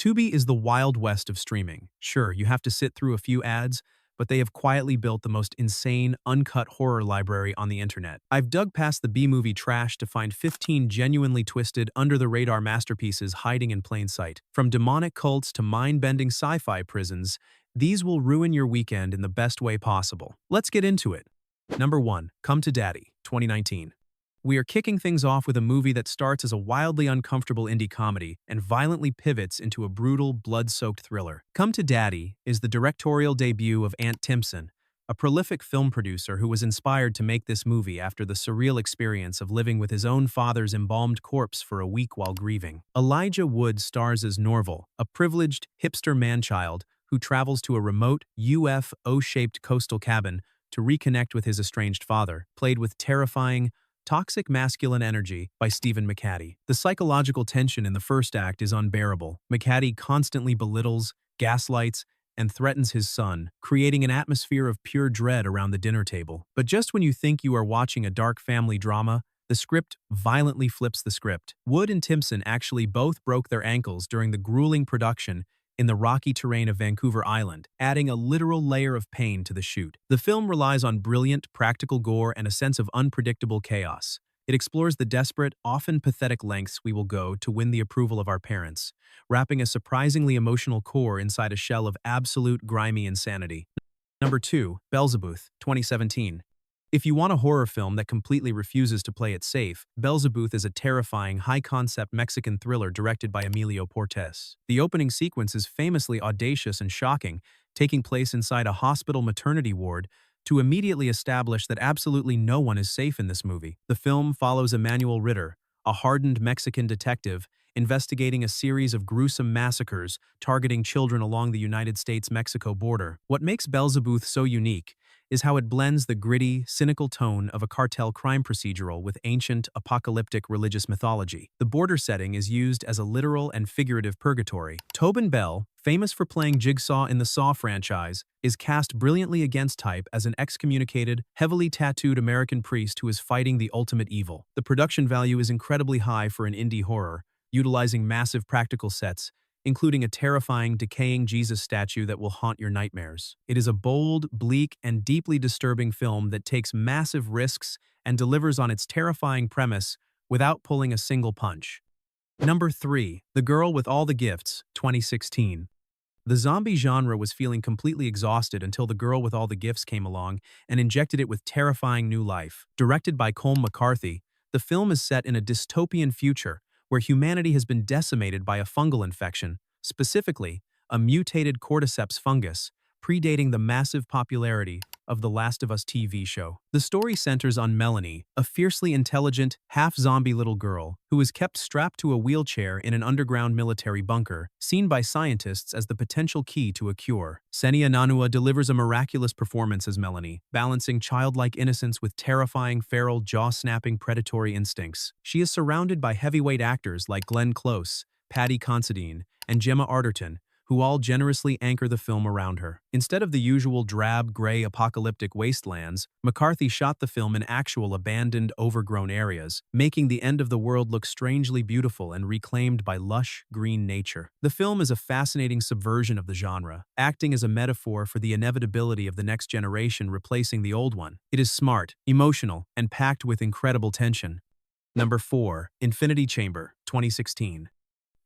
Tubi is the wild west of streaming. Sure, you have to sit through a few ads, but they have quietly built the most insane, uncut horror library on the internet. I've dug past the B-movie trash to find 15 genuinely twisted, under-the-radar masterpieces hiding in plain sight. From demonic cults to mind-bending sci-fi prisons, these will ruin your weekend in the best way possible. Let's get into it. Number 1. Come to Daddy, 2019. We are kicking things off with a movie that starts as a wildly uncomfortable indie comedy and violently pivots into a brutal, blood-soaked thriller. Come to Daddy is the directorial debut of Ant Timpson, a prolific film producer who was inspired to make this movie after the surreal experience of living with his own father's embalmed corpse for a week while grieving. Elijah Wood stars as Norval, a privileged, hipster man-child who travels to a remote, UFO-shaped coastal cabin to reconnect with his estranged father, played with terrifying, toxic masculine energy by Stephen McHattie. The psychological tension in the first act is unbearable. McHattie constantly belittles, gaslights, and threatens his son, creating an atmosphere of pure dread around the dinner table. But just when you think you are watching a dark family drama, the script violently flips the script. Wood and Timpson actually both broke their ankles during the grueling production in the rocky terrain of Vancouver Island, adding a literal layer of pain to the shoot. The film relies on brilliant, practical gore and a sense of unpredictable chaos. It explores the desperate, often pathetic lengths we will go to win the approval of our parents, wrapping a surprisingly emotional core inside a shell of absolute grimy insanity. Number 2. Belzebuth, 2017. If you want a horror film that completely refuses to play it safe, Belzebuth is a terrifying, high-concept Mexican thriller directed by Emilio Portes. The opening sequence is famously audacious and shocking, taking place inside a hospital maternity ward to immediately establish that absolutely no one is safe in this movie. The film follows Emmanuel Ritter, a hardened Mexican detective, investigating a series of gruesome massacres targeting children along the United States-Mexico border. What makes Belzebuth so unique is how it blends the gritty, cynical tone of a cartel crime procedural with ancient, apocalyptic religious mythology. The border setting is used as a literal and figurative purgatory. Tobin Bell, famous for playing Jigsaw in the Saw franchise, is cast brilliantly against type as an excommunicated, heavily tattooed American priest who is fighting the ultimate evil. The production value is incredibly high for an indie horror, utilizing massive practical sets, including a terrifying, decaying Jesus statue that will haunt your nightmares. It is a bold, bleak, and deeply disturbing film that takes massive risks and delivers on its terrifying premise without pulling a single punch. Number 3. The Girl with All the Gifts, 2016. The zombie genre was feeling completely exhausted until The Girl with All the Gifts came along and injected it with terrifying new life. Directed by Colm McCarthy, the film is set in a dystopian future where humanity has been decimated by a fungal infection, specifically a mutated cordyceps fungus, predating the massive popularity of The Last of Us TV show. The story centers on Melanie, a fiercely intelligent, half-zombie little girl who is kept strapped to a wheelchair in an underground military bunker, seen by scientists as the potential key to a cure. Senia Nanua delivers a miraculous performance as Melanie, balancing childlike innocence with terrifying, feral, jaw-snapping predatory instincts. She is surrounded by heavyweight actors like Glenn Close, Paddy Considine, and Gemma Arterton, who all generously anchor the film around her. Instead of the usual drab, gray, apocalyptic wastelands, McCarthy shot the film in actual abandoned, overgrown areas, making the end of the world look strangely beautiful and reclaimed by lush, green nature. The film is a fascinating subversion of the genre, acting as a metaphor for the inevitability of the next generation replacing the old one. It is smart, emotional, and packed with incredible tension. Number 4. Infinity Chamber, 2016.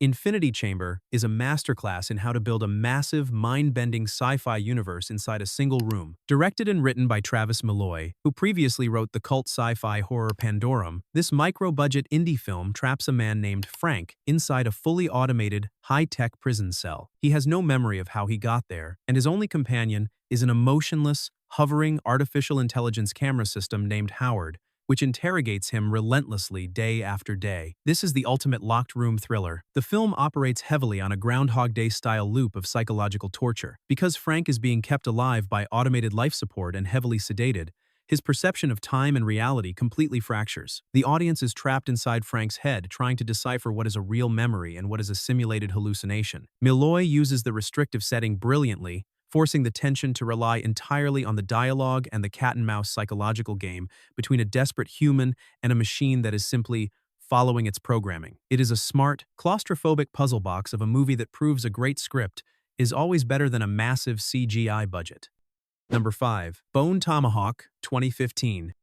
Infinity Chamber is a masterclass in how to build a massive, mind-bending sci-fi universe inside a single room. Directed and written by Travis Malloy, who previously wrote the cult sci-fi horror Pandorum, this micro-budget indie film traps a man named Frank inside a fully automated, high-tech prison cell. He has no memory of how he got there, and his only companion is an emotionless, hovering artificial intelligence camera system named Howard, which interrogates him relentlessly day after day. This is the ultimate locked room thriller. The film operates heavily on a Groundhog Day-style loop of psychological torture. Because Frank is being kept alive by automated life support and heavily sedated, his perception of time and reality completely fractures. The audience is trapped inside Frank's head, trying to decipher what is a real memory and what is a simulated hallucination. Malloy uses the restrictive setting brilliantly, forcing the tension to rely entirely on the dialogue and the cat-and-mouse psychological game between a desperate human and a machine that is simply following its programming. It is a smart, claustrophobic puzzle box of a movie that proves a great script is always better than a massive CGI budget. Number 5. Bone Tomahawk, 2015.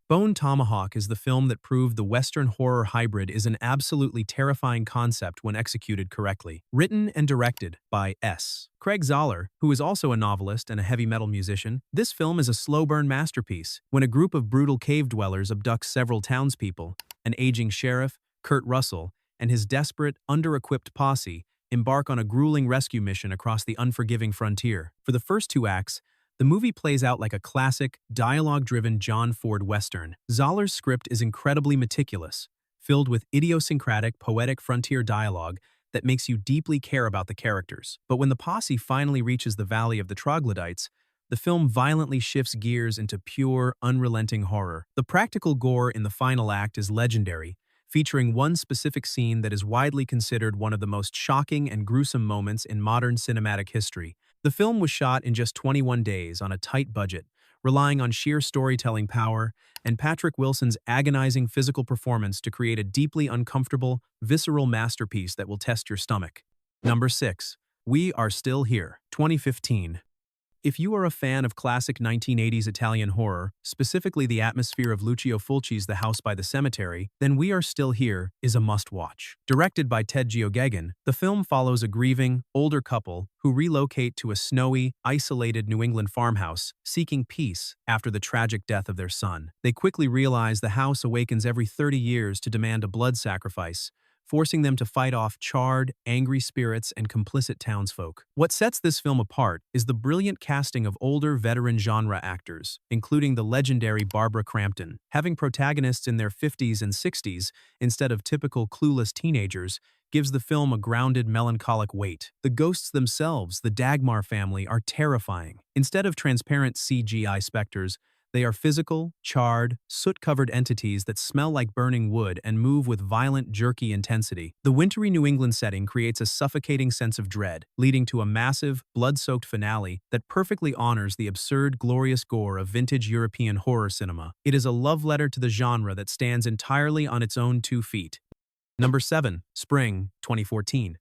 Bone Tomahawk is the film that proved the Western horror hybrid is an absolutely terrifying concept when executed correctly. Written and directed by S. Craig Zahler, who is also a novelist and a heavy metal musician, this film is a slow-burn masterpiece. When a group of brutal cave dwellers abducts several townspeople, an aging sheriff, Kurt Russell, and his desperate, under-equipped posse embark on a grueling rescue mission across the unforgiving frontier. For the first 2 acts, the movie plays out like a classic, dialogue-driven John Ford Western. Zahler's script is incredibly meticulous, filled with idiosyncratic, poetic frontier dialogue that makes you deeply care about the characters. But when the posse finally reaches the Valley of the Troglodytes, the film violently shifts gears into pure, unrelenting horror. The practical gore in the final act is legendary, featuring one specific scene that is widely considered one of the most shocking and gruesome moments in modern cinematic history. The film was shot in just 21 days on a tight budget, relying on sheer storytelling power and Patrick Wilson's agonizing physical performance to create a deeply uncomfortable, visceral masterpiece that will test your stomach. Number 6. We Are Still Here, 2015. If you are a fan of classic 1980s Italian horror, specifically the atmosphere of Lucio Fulci's The House by the Cemetery, then We Are Still Here is a must-watch. Directed by Ted Geoghegan, the film follows a grieving, older couple who relocate to a snowy, isolated New England farmhouse, seeking peace after the tragic death of their son. They quickly realize the house awakens every 30 years to demand a blood sacrifice, forcing them to fight off charred, angry spirits and complicit townsfolk. What sets this film apart is the brilliant casting of older veteran genre actors, including the legendary Barbara Crampton. Having protagonists in their 50s and 60s instead of typical clueless teenagers gives the film a grounded, melancholic weight. The ghosts themselves, the Dagmar family, are terrifying. Instead of transparent CGI specters, they are physical, charred, soot-covered entities that smell like burning wood and move with violent, jerky intensity. The wintry New England setting creates a suffocating sense of dread, leading to a massive, blood-soaked finale that perfectly honors the absurd, glorious gore of vintage European horror cinema. It is a love letter to the genre that stands entirely on its own 2 feet. Number 7. Spring, 2014.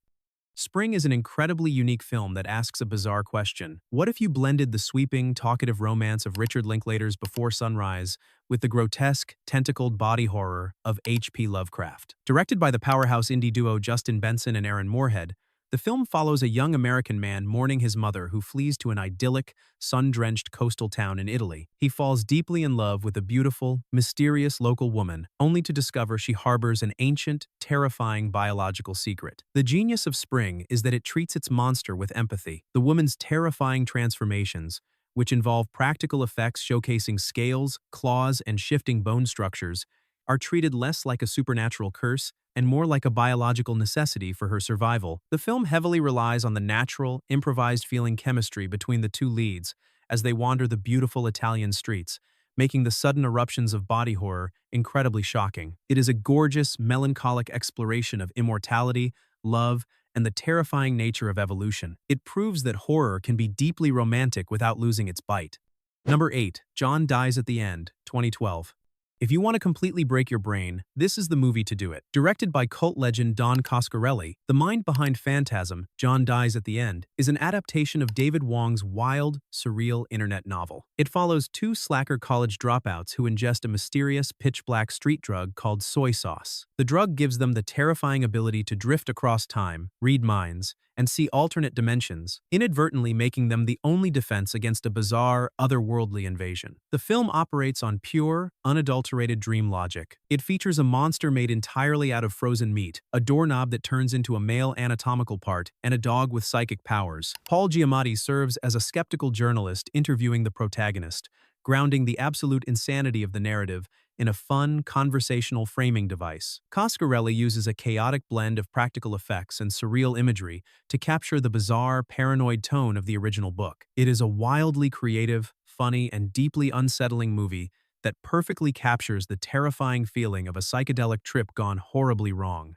Spring is an incredibly unique film that asks a bizarre question. What if you blended the sweeping, talkative romance of Richard Linklater's Before Sunrise with the grotesque, tentacled body horror of H.P. Lovecraft? Directed by the powerhouse indie duo Justin Benson and Aaron Moorhead, the film follows a young American man mourning his mother who flees to an idyllic, sun-drenched coastal town in Italy. He falls deeply in love with a beautiful, mysterious local woman, only to discover she harbors an ancient, terrifying biological secret. The genius of Spring is that it treats its monster with empathy. The woman's terrifying transformations, which involve practical effects showcasing scales, claws, and shifting bone structures, are treated less like a supernatural curse and more like a biological necessity for her survival. The film heavily relies on the natural, improvised feeling chemistry between the 2 leads as they wander the beautiful Italian streets, making the sudden eruptions of body horror incredibly shocking. It is a gorgeous, melancholic exploration of immortality, love, and the terrifying nature of evolution. It proves that horror can be deeply romantic without losing its bite. Number 8. John Dies at the End, 2012. If you want to completely break your brain, this is the movie to do it. Directed by cult legend Don Coscarelli, the mind behind Phantasm, John Dies at the End, is an adaptation of David Wong's wild, surreal internet novel. It follows 2 slacker college dropouts who ingest a mysterious, pitch-black street drug called soy sauce. The drug gives them the terrifying ability to drift across time, read minds, and see alternate dimensions, inadvertently making them the only defense against a bizarre, otherworldly invasion. The film operates on pure, unadulterated dream logic. It features a monster made entirely out of frozen meat, a doorknob that turns into a male anatomical part, and a dog with psychic powers. Paul Giamatti serves as a skeptical journalist interviewing the protagonist, grounding the absolute insanity of the narrative in a fun, conversational framing device. Coscarelli uses a chaotic blend of practical effects and surreal imagery to capture the bizarre, paranoid tone of the original book. It is a wildly creative, funny, and deeply unsettling movie that perfectly captures the terrifying feeling of a psychedelic trip gone horribly wrong.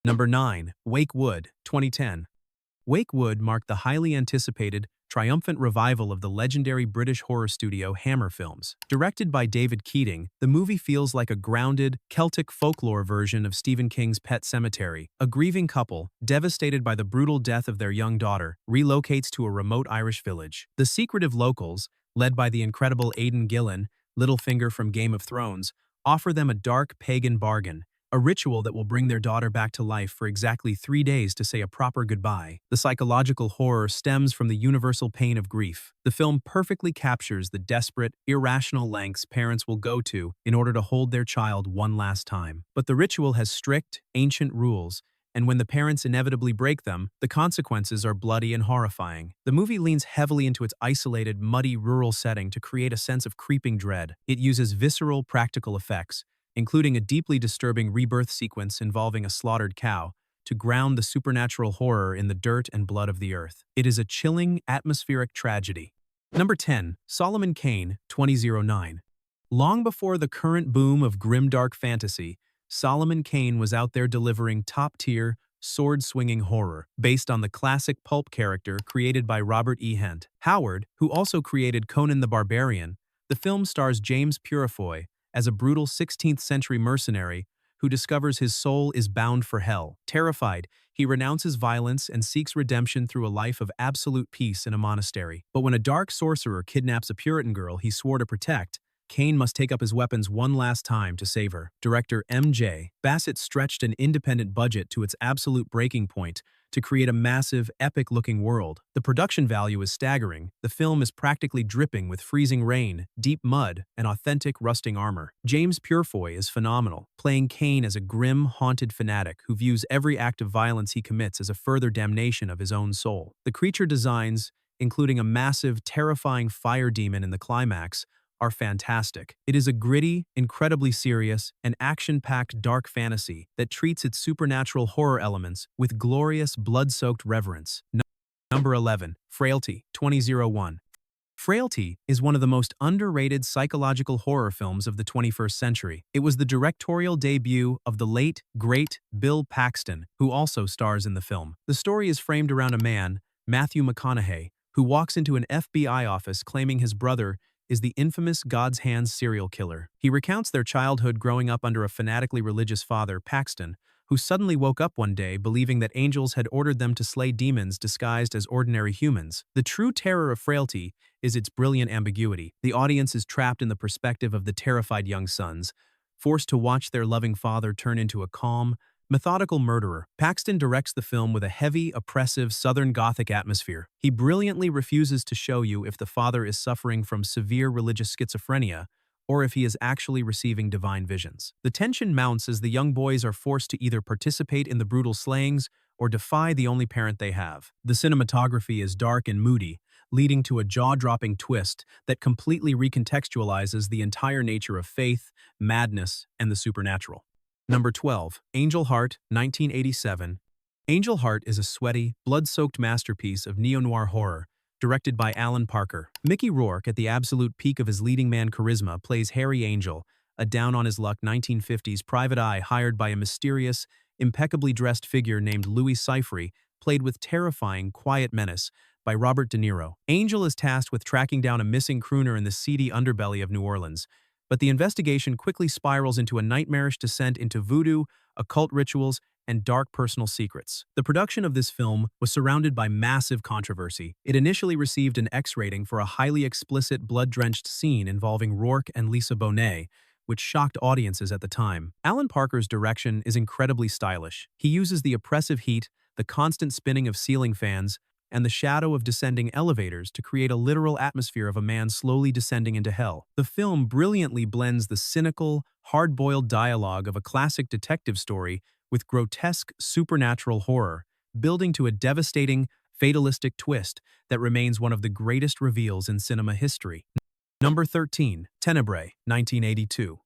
Number 9. Wake Wood, 2010. Wake Wood marked the highly anticipated, triumphant revival of the legendary British horror studio Hammer Films. Directed by David Keating, the movie feels like a grounded, Celtic folklore version of Stephen King's Pet Sematary. A grieving couple, devastated by the brutal death of their young daughter, relocates to a remote Irish village. The secretive locals, led by the incredible Aidan Gillen, Littlefinger from Game of Thrones, offer them a dark pagan bargain, a ritual that will bring their daughter back to life for exactly 3 days to say a proper goodbye. The psychological horror stems from the universal pain of grief. The film perfectly captures the desperate, irrational lengths parents will go to in order to hold their child one last time. But the ritual has strict, ancient rules, and when the parents inevitably break them, the consequences are bloody and horrifying. The movie leans heavily into its isolated, muddy rural setting to create a sense of creeping dread. It uses visceral, practical effects, including a deeply disturbing rebirth sequence involving a slaughtered cow, to ground the supernatural horror in the dirt and blood of the earth. It is a chilling, atmospheric tragedy. Number 10. Solomon Kane, 2009. Long before the current boom of grimdark fantasy, Solomon Kane was out there delivering top-tier, sword-swinging horror, based on the classic pulp character created by Robert E. Hent. Howard, who also created Conan the Barbarian, the film stars James Purefoy as a brutal 16th-century mercenary who discovers his soul is bound for hell. Terrified, he renounces violence and seeks redemption through a life of absolute peace in a monastery. But when a dark sorcerer kidnaps a Puritan girl he swore to protect, Kane must take up his weapons one last time to save her. Director M.J. Bassett stretched an independent budget to its absolute breaking point to create a massive, epic-looking world. The production value is staggering. The film is practically dripping with freezing rain, deep mud, and authentic rusting armor. James Purefoy is phenomenal, playing Kane as a grim, haunted fanatic who views every act of violence he commits as a further damnation of his own soul. The creature designs, including a massive, terrifying fire demon in the climax, are fantastic. It is a gritty, incredibly serious, and action-packed dark fantasy that treats its supernatural horror elements with glorious, blood-soaked reverence. Number 11. Frailty, 2001. Frailty is one of the most underrated psychological horror films of the 21st century. It was the directorial debut of the late, great Bill Paxton, who also stars in the film. The story is framed around a man, Matthew McConaughey, who walks into an FBI office claiming his brother is the infamous God's Hands serial killer. He recounts their childhood growing up under a fanatically religious father, Paxton, who suddenly woke up one day believing that angels had ordered them to slay demons disguised as ordinary humans. The true terror of Frailty is its brilliant ambiguity. The audience is trapped in the perspective of the terrified young sons, forced to watch their loving father turn into a calm, methodical murderer. Paxton directs the film with a heavy, oppressive Southern Gothic atmosphere. He brilliantly refuses to show you if the father is suffering from severe religious schizophrenia or if he is actually receiving divine visions. The tension mounts as the young boys are forced to either participate in the brutal slayings or defy the only parent they have. The cinematography is dark and moody, leading to a jaw-dropping twist that completely recontextualizes the entire nature of faith, madness, and the supernatural. Number 12. Angel Heart, 1987. Angel Heart is a sweaty, blood-soaked masterpiece of neo-noir horror, directed by Alan Parker. Mickey Rourke, at the absolute peak of his leading man charisma, plays Harry Angel, a down-on-his-luck 1950s private eye hired by a mysterious, impeccably dressed figure named Louis Cyphre, played with terrifying, quiet menace by Robert De Niro. Angel is tasked with tracking down a missing crooner in the seedy underbelly of New Orleans, but the investigation quickly spirals into a nightmarish descent into voodoo, occult rituals, and dark personal secrets. The production of this film was surrounded by massive controversy. It initially received an X rating for a highly explicit, blood-drenched scene involving Rourke and Lisa Bonet, which shocked audiences at the time. Alan Parker's direction is incredibly stylish. He uses the oppressive heat, the constant spinning of ceiling fans, and the shadow of descending elevators to create a literal atmosphere of a man slowly descending into hell. The film brilliantly blends the cynical, hard-boiled dialogue of a classic detective story with grotesque, supernatural horror, building to a devastating, fatalistic twist that remains one of the greatest reveals in cinema history. Number 13. Tenebrae, 1982.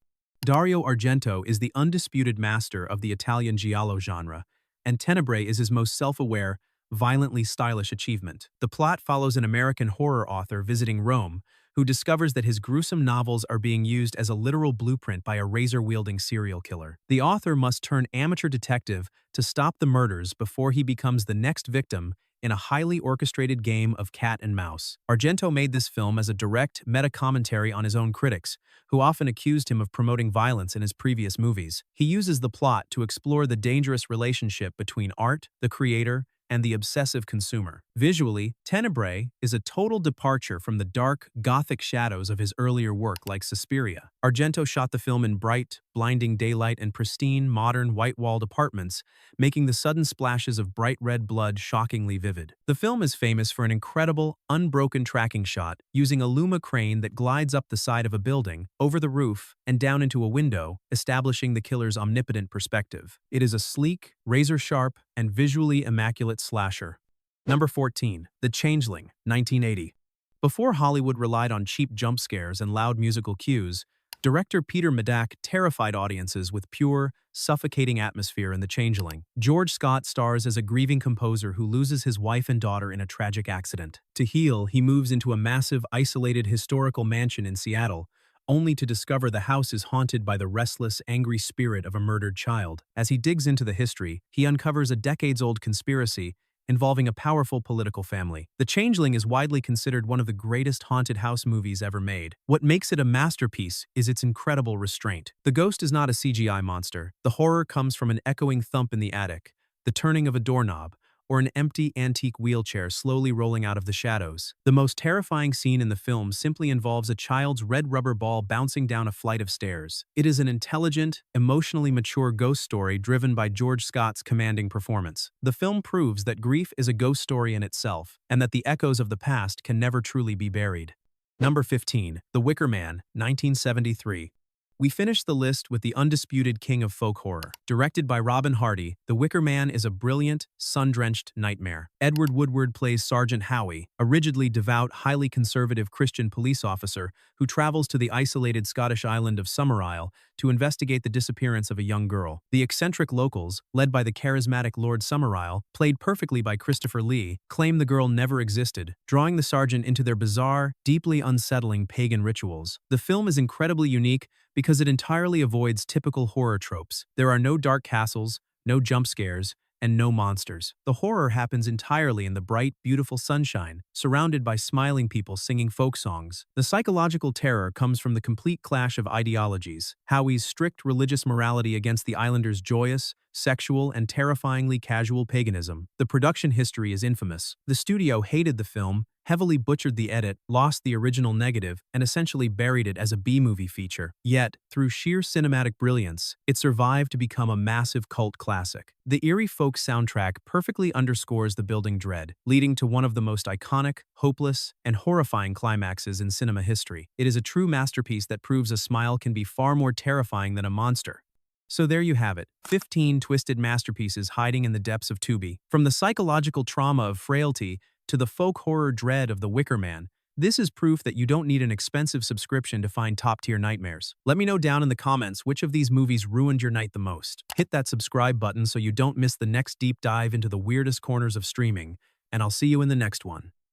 Dario Argento is the undisputed master of the Italian giallo genre, and Tenebrae is his most self-aware, violently stylish achievement. The plot follows an American horror author visiting Rome who discovers that his gruesome novels are being used as a literal blueprint by a razor-wielding serial killer. The author must turn amateur detective to stop the murders before he becomes the next victim in a highly orchestrated game of cat and mouse. Argento made this film as a direct meta-commentary on his own critics, who often accused him of promoting violence in his previous movies. He uses the plot to explore the dangerous relationship between art, the creator, and the obsessive consumer. Visually, Tenebrae is a total departure from the dark, gothic shadows of his earlier work like Suspiria. Argento shot the film in bright, blinding daylight and pristine, modern, white-walled apartments, making the sudden splashes of bright red blood shockingly vivid. The film is famous for an incredible, unbroken tracking shot using a Luma crane that glides up the side of a building, over the roof, and down into a window, establishing the killer's omnipotent perspective. It is a sleek, razor-sharp, and visually immaculate slasher. Number 14. The Changeling, 1980. Before Hollywood relied on cheap jump scares and loud musical cues, director Peter Medak terrified audiences with pure, suffocating atmosphere in The Changeling. George Scott stars as a grieving composer who loses his wife and daughter in a tragic accident. To heal, he moves into a massive, isolated historical mansion in Seattle, only to discover the house is haunted by the restless, angry spirit of a murdered child. As he digs into the history, he uncovers a decades-old conspiracy involving a powerful political family. The Changeling is widely considered one of the greatest haunted house movies ever made. What makes it a masterpiece is its incredible restraint. The ghost is not a CGI monster. The horror comes from an echoing thump in the attic, the turning of a doorknob, or an empty antique wheelchair slowly rolling out of the shadows. The most terrifying scene in the film simply involves a child's red rubber ball bouncing down a flight of stairs. It is an intelligent, emotionally mature ghost story driven by George Scott's commanding performance. The film proves that grief is a ghost story in itself, and that the echoes of the past can never truly be buried. Number 15. The Wicker Man, 1973. We finished the list with the undisputed king of folk horror. Directed by Robin Hardy, The Wicker Man is a brilliant, sun-drenched nightmare. Edward Woodward plays Sergeant Howie, a rigidly devout, highly conservative Christian police officer who travels to the isolated Scottish island of Summerisle to investigate the disappearance of a young girl. The eccentric locals, led by the charismatic Lord Summerisle, played perfectly by Christopher Lee, claim the girl never existed, drawing the sergeant into their bizarre, deeply unsettling pagan rituals. The film is incredibly unique because it entirely avoids typical horror tropes. There are no dark castles, no jump scares, and no monsters. The horror happens entirely in the bright, beautiful sunshine, surrounded by smiling people singing folk songs. The psychological terror comes from the complete clash of ideologies: Howie's strict religious morality against the islanders' joyous, sexual, and terrifyingly casual paganism. The production history is infamous. The studio hated the film, heavily butchered the edit, lost the original negative, and essentially buried it as a B-movie feature. Yet, through sheer cinematic brilliance, it survived to become a massive cult classic. The eerie folk soundtrack perfectly underscores the building dread, leading to one of the most iconic, hopeless, and horrifying climaxes in cinema history. It is a true masterpiece that proves a smile can be far more terrifying than a monster. So there you have it, 15 twisted masterpieces hiding in the depths of Tubi. From the psychological trauma of Frailty to the folk horror dread of The Wicker Man, this is proof that you don't need an expensive subscription to find top-tier nightmares. Let me know down in the comments which of these movies ruined your night the most. Hit that subscribe button so you don't miss the next deep dive into the weirdest corners of streaming, and I'll see you in the next one.